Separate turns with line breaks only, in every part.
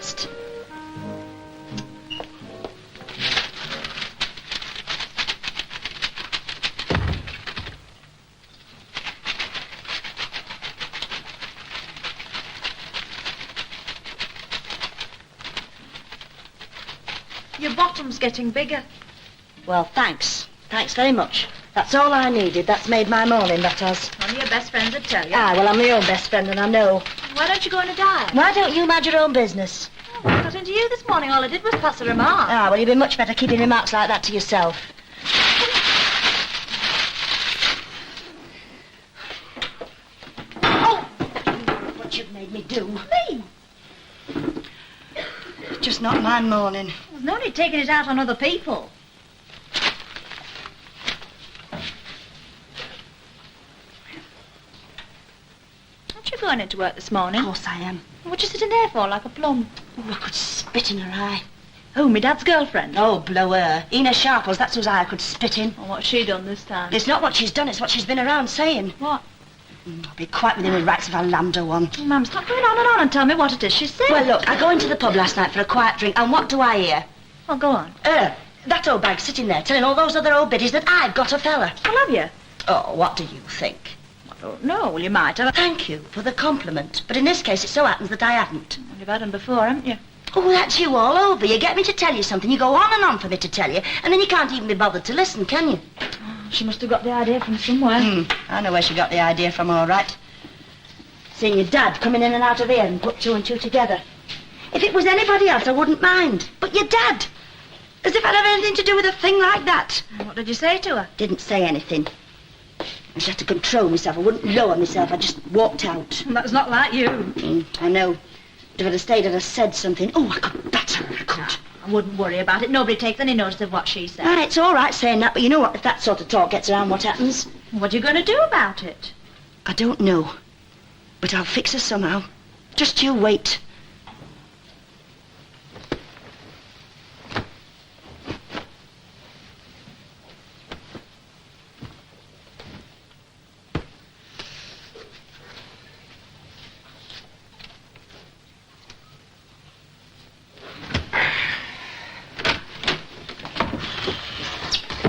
best.
Your bottom's getting bigger.
Well, thanks. Thanks very much. That's all I needed. That's made my morning, that has.
Only your best friends would tell you.
Ah, well, I'm my own best friend, and I know.
Why don't you go on a diet?
Why don't you mind your own business?
Oh, I got into you this morning. All I did was pass a remark.
Ah, well, you'd be much better keeping remarks like that to yourself. Oh! What you've made me do.
Me?
Just not my morning.
There's no need taking it out on other people. Aren't you going into work this morning?
Of course I am.
What you sitting there for, like a plum?
Oh, I could spit in her eye.
Oh, my dad's girlfriend?
Oh, blow her. Ina Sharples, that's whose eye I could spit in.
Well, what's she done this time?
It's not what she's done, it's what she's been around saying.
What?
I'll be quite within her rights if I land her one.
Oh, Mum, stop going on and tell me what it is she said.
Well, look, I go into the pub last night for a quiet drink, and what do I hear?
Well, go on.
That old bag sitting there telling all those other old biddies that I've got a fella.
Well, have you?
Oh, what do you think?
I don't know. Well, you might have.
Thank you for the compliment, but in this case it so happens that I haven't.
Well, you've had them before, haven't you?
Oh, that's you all over. You get me to tell you something, you go on and on for me to tell you, and then you can't even be bothered to listen, can you?
Oh, she must have got the idea from somewhere.
I know where she got the idea from, all right. Seeing your dad coming in and out of here and put two and two together. If it was anybody else, I wouldn't mind. But your dad! As if I'd have anything to do with a thing like that.
What did you say to her?
Didn't say anything. I just had to control myself. I wouldn't lower myself. I just walked out.
Well, that's not like you.
I know. But if I'd have stayed, I'd have said something. Oh, I could batter her, I could.
I wouldn't worry about it. Nobody takes any notice of what she said.
Ah, it's all right saying that, but you know what? If that sort of talk gets around, what happens?
What are you going to do about it?
I don't know. But I'll fix her somehow. Just you wait.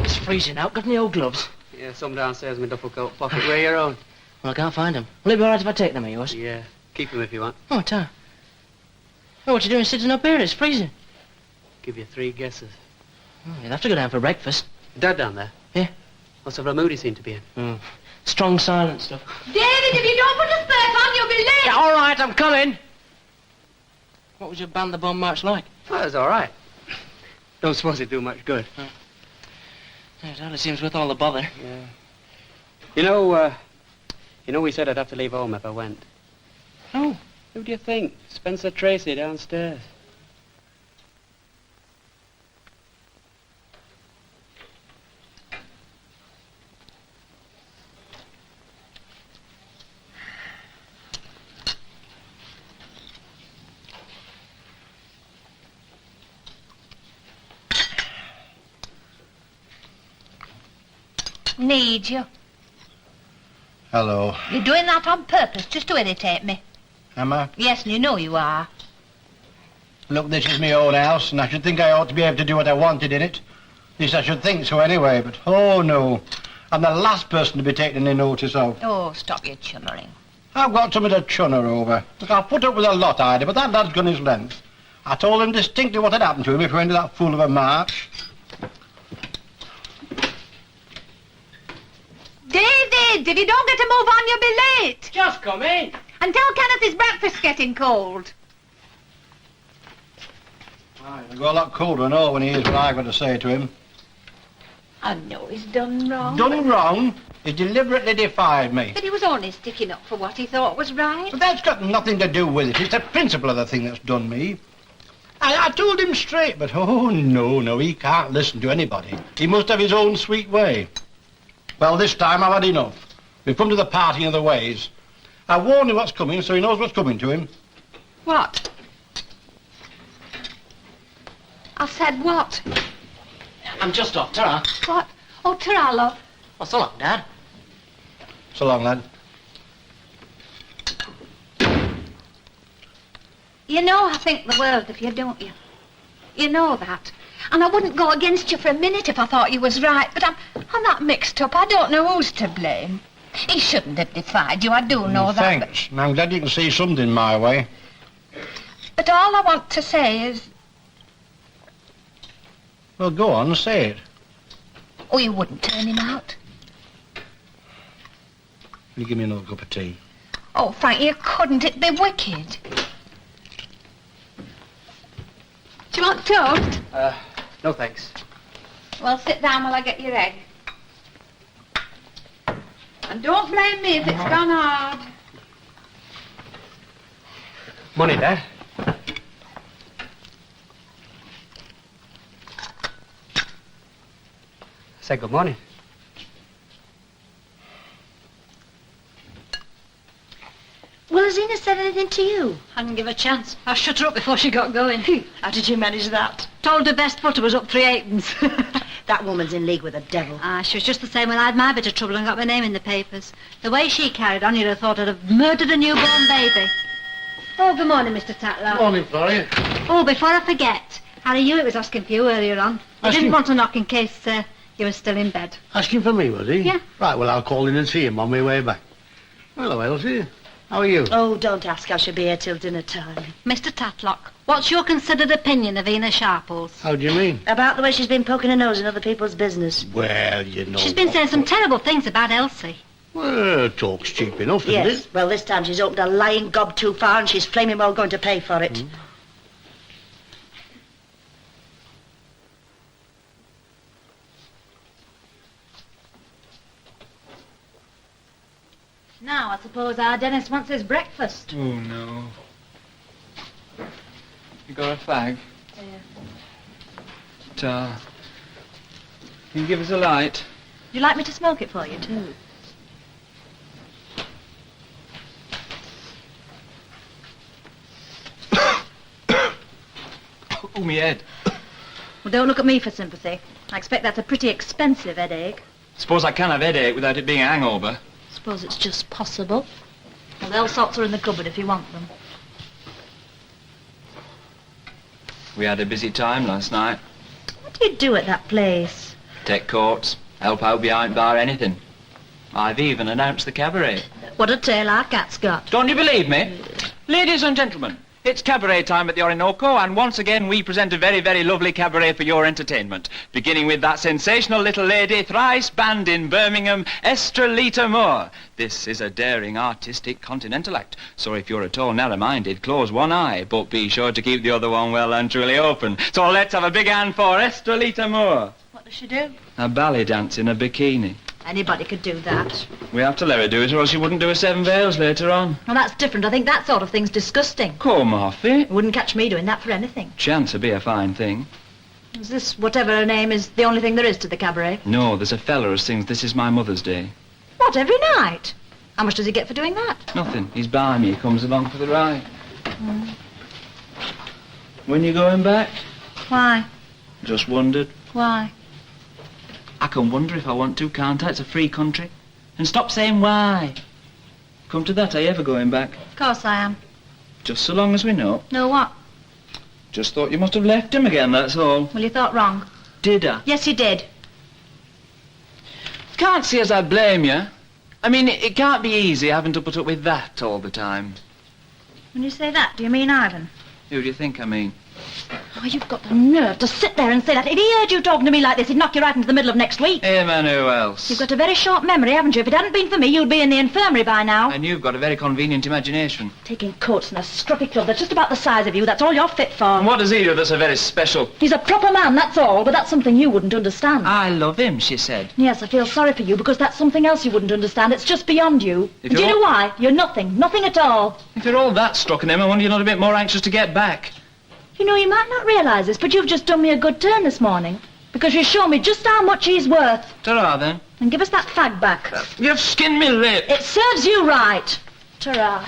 It's freezing out. Got any old gloves?
Yeah, some downstairs in my duffel coat pocket. Where are your own?
Well, I can't find them. Will it be all right if I take them of yours?
Yeah, keep them if you want.
Oh, Tom. Oh, what you doing sitting up here? It's freezing.
Give you 3 guesses.
Oh, you'll have to go down for breakfast.
Dad down there?
Yeah.
What sort of a mood he seemed to be in?
Strong silent stuff.
David, if you don't put a spurt on, you'll be late.
Yeah, all right, I'm coming. What was your band the bomb march like?
Well, it was all right. Don't suppose it'd do much good.
Yeah, it hardly seems worth all the bother.
Yeah. You know we said I'd have to leave home if I went.
Oh.
Who do you think? Spencer Tracy downstairs.
Need you.
Hello.
You're doing that on purpose, just to irritate me.
Am I?
Yes, and you know you are.
Look, this is my own house, and I should think I ought to be able to do what I wanted in it. At least I should think so anyway, but oh no. I'm the last person to be taken any notice of.
Oh, stop your chunnering.
I've got something to chunner over. Look, I've put up with a lot, Ida, but that lad's gone his length. I told him distinctly what had happened to him if he went to that fool of a march.
David, if you don't get a move on, you'll be late.
Just come in.
And tell Kenneth his breakfast's getting cold.
Aye, it'll go a lot colder and all when he hears what I've got to say to him.
I know he's done wrong.
Done wrong? He deliberately defied me.
But he was only sticking up for what he thought was right.
But that's got nothing to do with it. It's the principle of the thing that's done me. I told him straight, but oh, no, he can't listen to anybody. He must have his own sweet way. Well, this time I've had enough. We've come to the parting of the ways. I warned him what's coming, so he knows what's coming to him.
What? I said what?
I'm just off, ta-ra.
What? Oh, ta-ra, love.
Well, so long, Dad.
So long, lad.
You know I think the world of you, don't you? You know that. And I wouldn't go against you for a minute if I thought you was right, but I'm that mixed up. I don't know who's to blame. He shouldn't have defied you, I do know that.
Thanks. I'm glad you can see something my way.
But all I want to say is...
Well, go on, say it.
Oh, you wouldn't turn him out?
Will you give me another cup of tea?
Oh, Frank, you couldn't. It'd be wicked. Do you want toast?
No thanks.
Well, sit down while I get your egg. And don't blame me if it's gone hard.
Money there. Say good morning.
Well, has Ina said anything to you?
I didn't give her a chance. I shut her up before she got going.
How did you manage that?
Told her best butter was up 3 halfpence.
That woman's in league with the devil.
She was just the same when I had my bit of trouble and got my name in the papers. The way she carried on, you'd have thought I'd have murdered a newborn baby. Oh, good morning, Mr. Tatlock.
Morning, Florrie.
Oh, before I forget, Harry Hewitt was asking for you earlier on. He didn't want to knock in case you were still in bed.
Asking for me, was he?
Yeah.
Right, well, I'll call in and see him on my way back. Hello, Elsie. How are you?
Oh, don't ask. I shall be here till dinner time.
Mr. Tatlock, what's your considered opinion of Ina Sharples?
How do you mean?
About the way she's been poking her nose in other people's business.
Well, you know...
She's been saying some terrible things about Elsie.
Well, talk's cheap enough, isn't
Yes.
it?
Well, this time she's opened a lying gob too far and she's flaming well going to pay for it.
Now, I suppose our Dennis wants his breakfast.
Oh, no. You got a fag?
Yeah.
Can you give us a light?
Would you like me to smoke it for you, too?
Oh, me head.
Well, don't look at me for sympathy. I expect that's a pretty expensive headache.
Suppose I can have headache without it being a hangover.
Suppose it's just possible. Well, the salts are in the cupboard if you want them.
We had a busy time last night.
What do you do at that place?
Take courts, help out behind bar, anything. I've even announced the cabaret.
What a tail our cat's got.
Don't you believe me? Ladies and gentlemen, it's cabaret time at the Orinoco, and once again we present a very, very lovely cabaret for your entertainment. Beginning with that sensational little lady, thrice banned in Birmingham, Estrelita Moore. This is a daring, artistic, continental act, so if you're at all narrow-minded, close one eye, but be sure to keep the other one well and truly open. So let's have a big hand for Estrelita Moore.
What does she do?
A ballet dance in a bikini.
Anybody could do that.
We have to let her do it, or else she wouldn't do a 7 veils later on.
Well, that's different. I think that sort of thing's disgusting.
Come off it.
You wouldn't catch me doing that for anything.
Chance would be a fine thing.
Is this, whatever her name is, the only thing there is to the cabaret?
No, there's a fella who sings This Is My Mother's Day.
What, every night? How much does he get for doing that?
Nothing. He's by me. He comes along for the ride. When you going back?
Why?
Just wondered.
Why?
I can wonder if I want to, can't I? It's a free country. And stop saying why. Come to that, are you ever going back?
Of course I am.
Just so long as we know.
Know what?
Just thought you must have left him again, that's all.
Well, you thought wrong.
Did I?
Yes, you did.
Can't see as I blame you. I mean, it can't be easy having to put up with that all the time.
When you say that, do you mean Ivan?
Who do you think I mean?
Oh, you've got the nerve to sit there and say that. If he heard you talking to me like this, he'd knock you right into the middle of next week.
Him and who else?
You've got a very short memory, haven't you? If it hadn't been for me, you'd be in the infirmary by now.
And you've got a very convenient imagination.
Taking coats in a scruffy club that's just about the size of you, that's all you're fit for.
And what does he do that's a very special?
He's a proper man, that's all, but that's something you wouldn't understand.
I love him, she said.
Yes, I feel sorry for you, because that's something else you wouldn't understand. It's just beyond you.
If
Do you
you're-
know why? You're nothing. Nothing at all.
If you're all that struck in him, I wonder you're not a bit more anxious to get back.
You know, you might not realise this, but you've just done me a good turn this morning. Because you show me just how much he's worth.
Ta-ra, then.
And give us that fag back.
You've skinned me lip.
It serves you right. Ta-ra.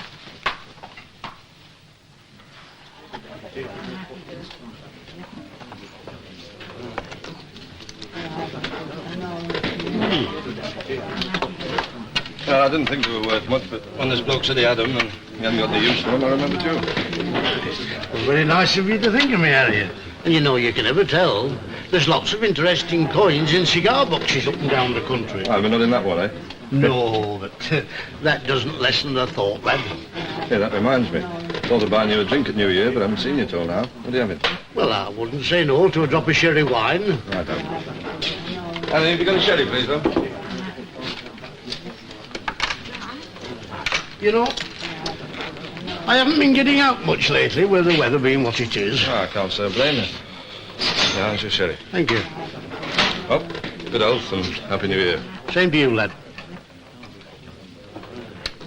Well, I didn't think they were worth much, but when this bloke said he had them, and
You haven't got the use for them, I remember too.
Well, very nice of you to think of me, Harriet. And you know, you can never tell. There's lots of interesting coins in cigar boxes up and down the country.
Oh, we're not in that one, eh?
No, but that doesn't lessen the thought, lad.
Yeah, that reminds me. Thought of buying you a drink at New Year, but I haven't seen you till now. What do you have it?
Well, I wouldn't say no to a drop of sherry wine.
Right, then. Anthony, have you got a sherry, please, though?
You know, I haven't been getting out much lately, with the weather being what it is.
Oh, I can't say I blame you. Yeah, here's your sherry.
Thank you.
Well, good health and Happy New Year.
Same to you, lad.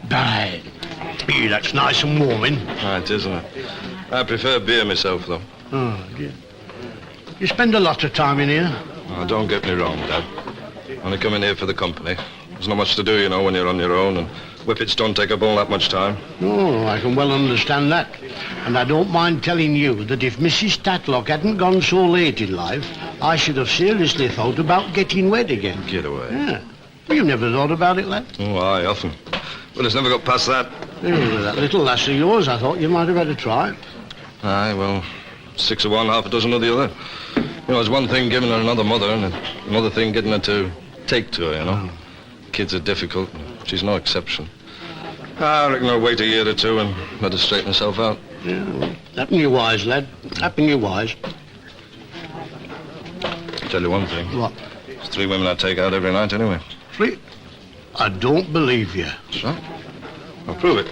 Aye. Gee, that's nice and warming.
Ah, it is, isn't it? I prefer beer myself, though.
Oh, dear. You spend a lot of time in here.
Oh, don't get me wrong, Dad. Only come in here for the company. There's not much to do, you know, when you're on your own, and whippets don't take up all that much time.
Oh, I can well understand that. And I don't mind telling you that if Mrs. Tatlock hadn't gone so late in life, I should have seriously thought about getting wed again.
Get away.
Yeah. You've never thought about it, lad?
Oh, aye, often. But it's never got past that.
Oh, that little lass of yours, I thought you might have had a try.
Aye, well, 6 of one, half a dozen of the other. You know, it's one thing giving her another mother, and another thing getting her to take to her, you know. Kids are difficult. She's no exception. I reckon I'll wait a year or two and let her straighten herself out.
Yeah, well, happen you wise, lad. Happen you wise.
I'll tell you one thing.
What?
There's 3 women I take out every night anyway.
3? I don't believe you.
That's right. I'll prove it.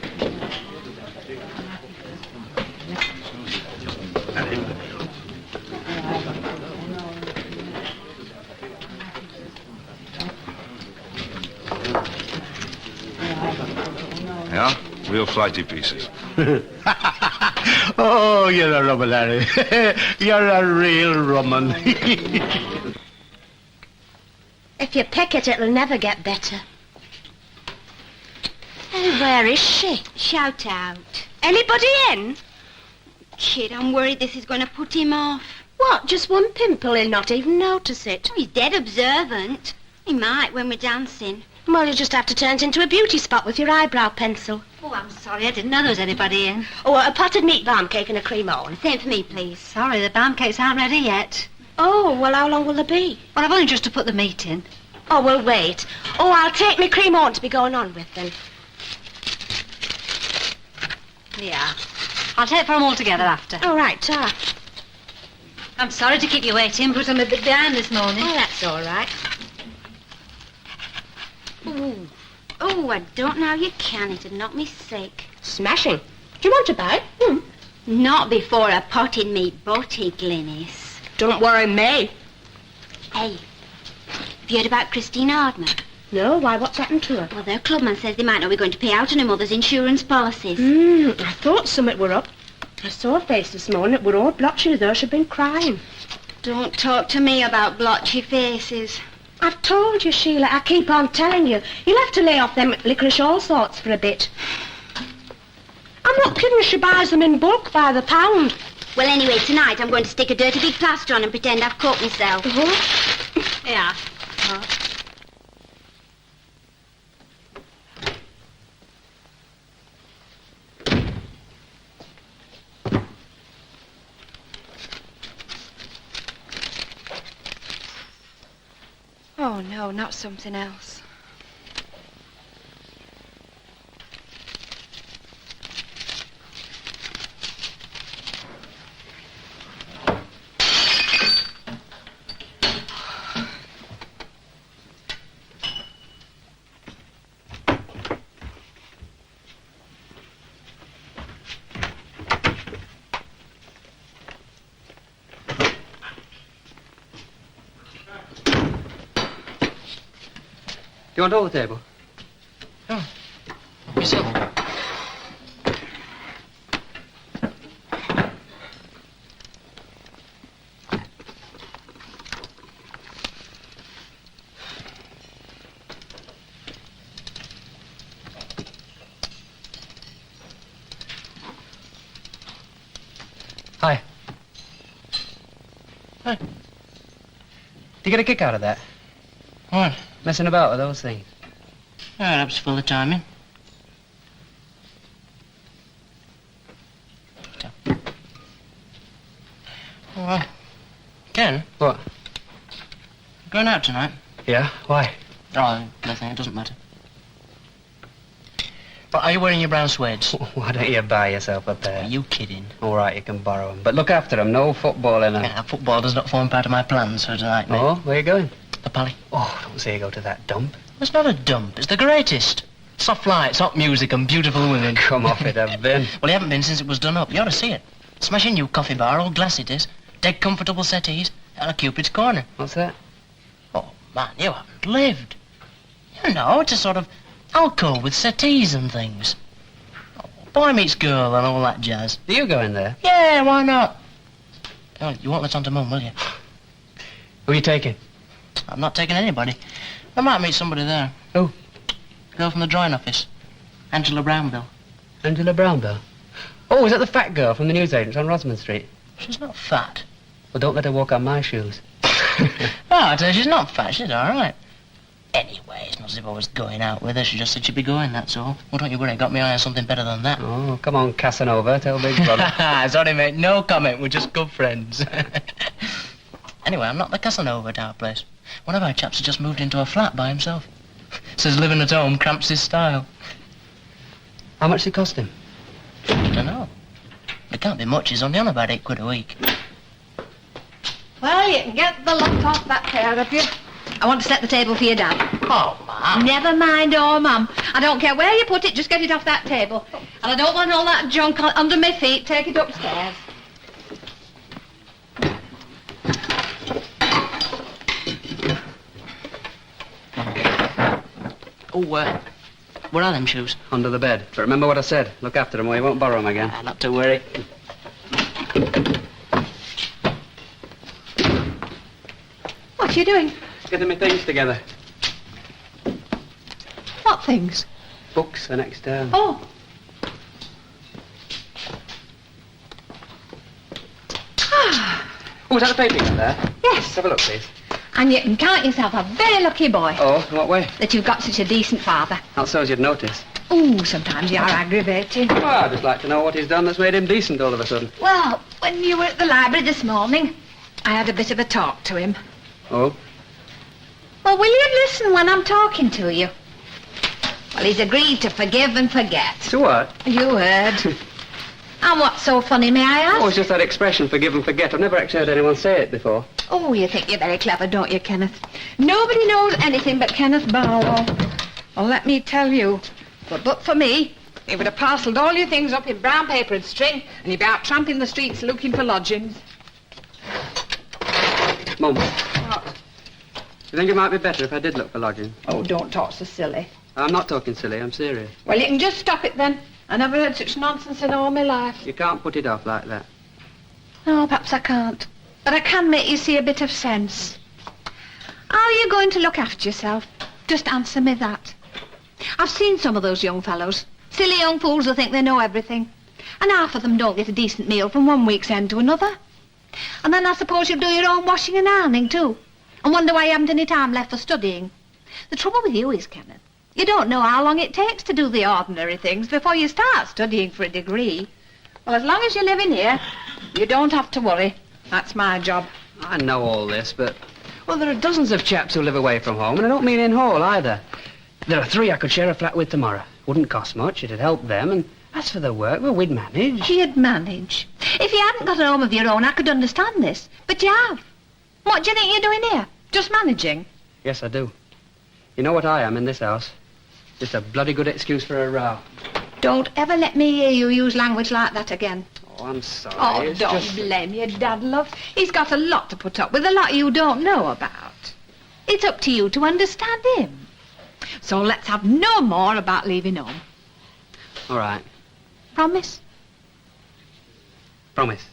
Yeah? Real flighty pieces.
Oh, you're a rummer, Larry. You're a real rumman.
If you pick it, it'll never get better. Hey, where is she?
Shout out.
Anybody in?
Kid, I'm worried this is going to put him off.
What, just one pimple? He'll not even notice it.
Oh, he's dead observant. He might when we're dancing.
Well, you'll just have to turn it into a beauty spot with your eyebrow pencil.
Oh, I'm sorry. I didn't know there was anybody in.
Oh, a potted meat balm cake and a cream on.
Same for me, please.
Sorry, the balm cakes aren't ready yet.
Oh, well, how long will they be?
Well, I've only just to put the meat in.
Oh, well, wait. Oh, I'll take my cream on to be going on with then.
Yeah. I'll take for them all together after.
All right, ta.
I'm sorry to keep you waiting, but I'm a bit behind this morning.
Oh, that's all right.
Ooh. Oh, I don't know how you can. It'd knock me sick.
Smashing. Do you want to buy?
Not before a potted meat butty, Glynis.
Don't worry me.
Hey, have you heard about Christine Hardman?
No, why, what's happened to her?
Well, their clubman says they might not be going to pay out on her mother's insurance policies.
I thought something were up. I saw her face this morning. It were all blotchy, though she'd been crying.
Don't talk to me about blotchy faces.
I've told you, Sheila. I keep on telling you. You'll have to lay off them licorice all sorts for a bit. I'm not kidding. She buys them in bulk by the pound.
Well, anyway, tonight I'm going to stick a dirty big plaster on and pretend I've cut myself.
Yeah.
Oh, no, not something else.
Do you want all the table?
Oh, yourself.
Hi.
Hi.
Do you get a kick out of that?
What?
Messing about with those things?
Oh, that was full of timing. Ken,
What?
going out tonight?
Yeah? Why?
Oh, nothing. It doesn't matter. But are you wearing your brown suedes?
Why don't you buy yourself a pair?
Are you kidding?
All right, you can borrow them. But look after them. No football in them.
Yeah, football does not form part of my plans for tonight, mate.
Oh, where you going?
The Pally.
Oh, don't say you go to that dump.
It's not a dump. It's the greatest. Soft lights, hot music, and beautiful women.
Come off it, I've been.
Well, you haven't been since it was done up. You ought to see it. Smashing new coffee bar, all glass it is. Dead comfortable settees, and a Cupid's corner.
What's that?
Oh, man, you haven't lived. You know, it's a sort of alcove with settees and things. Oh, boy meets girl and all that jazz.
Do you go in there?
Yeah, why not? Oh, you won't let on to Mum, will you?
Who are you taking?
I'm not taking anybody. I might meet somebody there.
Who?
Girl from the drawing office. Angela Brownbill.
Angela Brownbill? Oh, is that the fat girl from the newsagents on Rosamond Street?
She's not fat.
Well, don't let her walk on my shoes.
No, I tell you, she's not fat. She's all right. Anyway, it's not as if I was going out with her. She just said she'd be going, that's all. Well, don't you worry. I got my eye on something better than that.
Oh, come on, Casanova. Tell Big Brother.
Sorry, mate. No comment. We're just good friends. Anyway, I'm not the Casanova at our place. One of our chaps has just moved into a flat by himself. Says living at home cramps his style.
How much did it cost him?
I don't know. It can't be much. He's only on about £8 a week.
Well, you can get the lot off that pair of you. I want to set the table for your dad.
Oh, Mum.
Never mind, oh, Mum. I don't care where you put it, just get it off that table. And I don't want all that junk under my feet. Take it upstairs.
Oh, where are them shoes?
Under the bed. But remember what I said. Look after them or you won't borrow them again.
Not to worry.
What are you doing?
Getting my things together.
What things?
Books for next term.
Oh.
Oh, is that the paper you got there?
Yes.
Have a look, please.
And you can count yourself a very lucky boy.
Oh, in what way?
That you've got such a decent father.
Not so as you'd notice.
Ooh, sometimes you're aggravating.
Well, I'd just like to know what he's done that's made him decent all of a sudden.
Well, when you were at the library this morning, I had a bit of a talk to him.
Oh?
Well, will you listen when I'm talking to you? Well, he's agreed to forgive and forget.
To what?
You heard. And what's so funny, may I ask?
Oh, it's just that expression, forgive and forget. I've never actually heard anyone say it before.
Oh, you think you're very clever, don't you, Kenneth? Nobody knows anything but Kenneth Barlow. Well, let me tell you, but for me, he would have parcelled all your things up in brown paper and string, and he'd be out tramping the streets looking for lodgings.
Mum,
What?
you think it might be better if I did look for lodging?
Oh, don't talk so silly.
I'm not talking silly, I'm serious.
Well, you can just stop it then. I never heard such nonsense in all my life.
You can't put it off like that.
No, perhaps I can't. But I can make you see a bit of sense. How are you going to look after yourself? Just answer me that. I've seen some of those young fellows. Silly young fools who think they know everything. And half of them don't get a decent meal from one week's end to another. And then I suppose you'll do your own washing and ironing too. And wonder why you haven't any time left for studying. The trouble with you is, Kenneth, you don't know how long it takes to do the ordinary things before you start studying for a degree. Well, as long as you're living here, you don't have to worry. That's my job.
I know all this, but... Well, there are dozens of chaps who live away from home, and I don't mean in Hall either. There are 3 I could share a flat with tomorrow. Wouldn't cost much, it'd help them, and as for the work, well, we'd manage.
You'd manage. If you hadn't got a home of your own, I could understand this. But you have. What do you think you're doing here? Just managing?
Yes, I do. You know what I am in this house? Just a bloody good excuse for a row.
Don't ever let me hear you use language like that again.
Oh, I'm sorry.
Oh,
it's
don't
just...
blame your dad, love. He's got a lot to put up with, a lot you don't know about. It's up to you to understand him. So let's have no more about leaving home.
All right.
Promise?
Promise.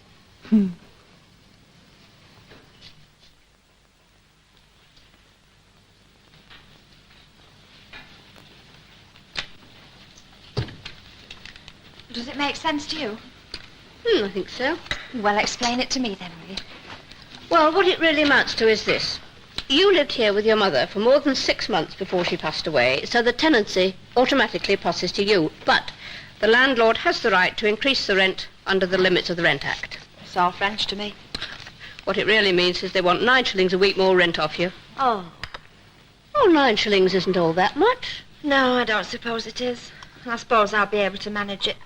Does it make sense to you?
I think so.
Well, explain it to me then, will you?
Well, what it really amounts to is this. You lived here with your mother for more than 6 months before she passed away, so the tenancy automatically passes to you. But the landlord has the right to increase the rent under the limits of the Rent Act.
It's all French to me.
What it really means is they want 9 shillings a week more rent off you.
Oh.
Oh, 9 shillings isn't all that much.
No, I don't suppose it is. I suppose I'll be able to manage it.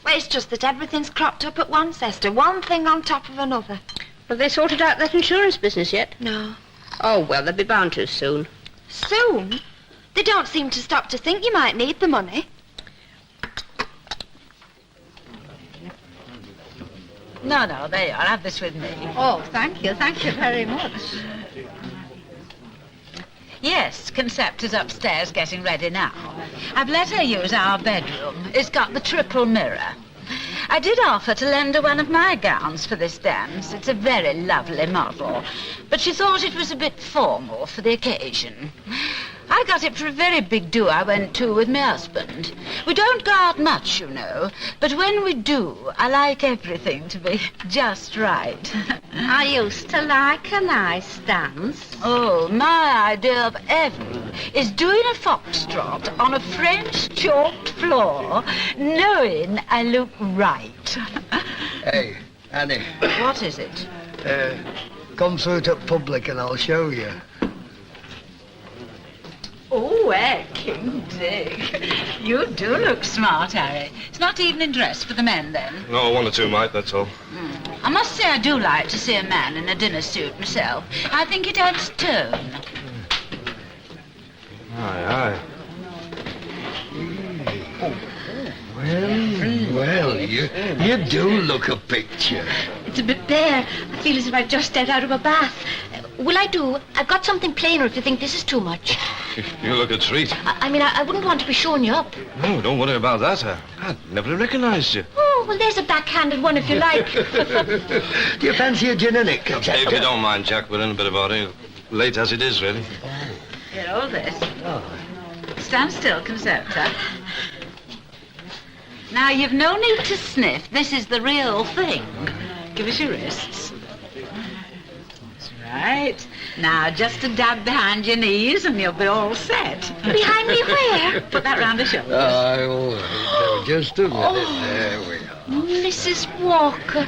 Well, it's just that everything's cropped up at once, Esther. One thing on top of another.
Have they sorted out that insurance business yet?
No.
Oh, well, they'll be bound to soon.
Soon? They don't seem to stop to think you might need the money.
No, there you are. Have this with me.
Oh, thank you very much.
Yes, Concepta's upstairs getting ready now. I've let her use our bedroom. It's got the triple mirror. I did offer to lend her one of my gowns for this dance. It's a very lovely model. But she thought it was a bit formal for the occasion. I got it for a very big do I went to with my husband. We don't go out much, you know, but when we do, I like everything to be just right.
I used to like a nice dance.
Oh, my idea of heaven is doing a foxtrot on a French chalked floor, knowing I look right.
Hey, Annie.
What is it?
Come through to public and I'll show you.
Oh, King Dick. You do look smart, Harry. It's not evening dress for the men, then?
No, 1 or 2 might, that's all.
I must say I do like to see a man in a dinner suit myself. I think it adds tone.
Aye.
Well, you do look a picture.
It's a bit bare. I feel as if I'd just stepped out of a bath.
Will I do? I've got something plainer if you think this is too much.
You look a treat.
I mean, I wouldn't want to be showing you up.
No, don't worry about that. I never recognised you.
Oh, well, there's a backhanded one if you like.
Do you fancy a gin and nick?
If you don't mind, Jack, we're in a bit of a hurry. Late as it is, really.
Hear all this? Stand still, Concepta. Now, you've no need to sniff. This is the real thing. Give us your wrists. That's right. Now, just a dab behind your knees and you'll be all set.
Behind me where?
Put that round the shoulders.
All right. Now, just a minute. There we are.
Mrs. Walker,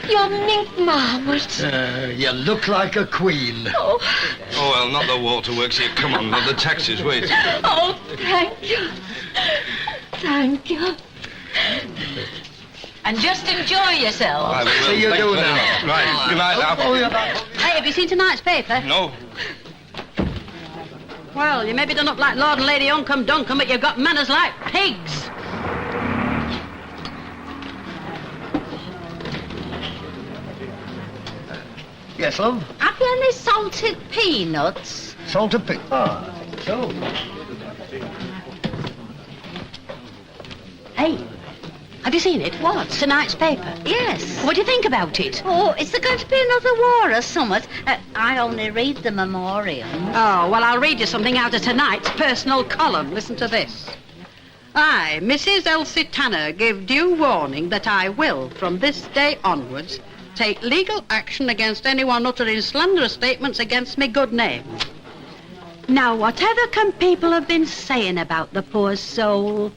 you're mink marmot.
You look like a queen.
Oh,
well, not the waterworks here. Come on, the taxis, wait.
oh, thank you. Thank you.
And just enjoy yourself.
So you do now.
Right, good night now.
Hey, have you seen tonight's paper?
No.
Well, you may be done up like Lord and Lady Oncome Duncombe, but you've got manners like pigs.
Yes, love?
Have you any salted peanuts?
Salted pig. So.
Hey, have you seen it? What? Tonight's paper? Yes. What do you think about it? Oh, is there going to be another war or something? I only read the memorial.
Oh, well, I'll read you something out of tonight's personal column. Listen to this. I, Mrs. Elsie Tanner, give due warning that I will, from this day onwards, take legal action against anyone uttering slanderous statements against me good name. Now, whatever can people have been saying about the poor soul?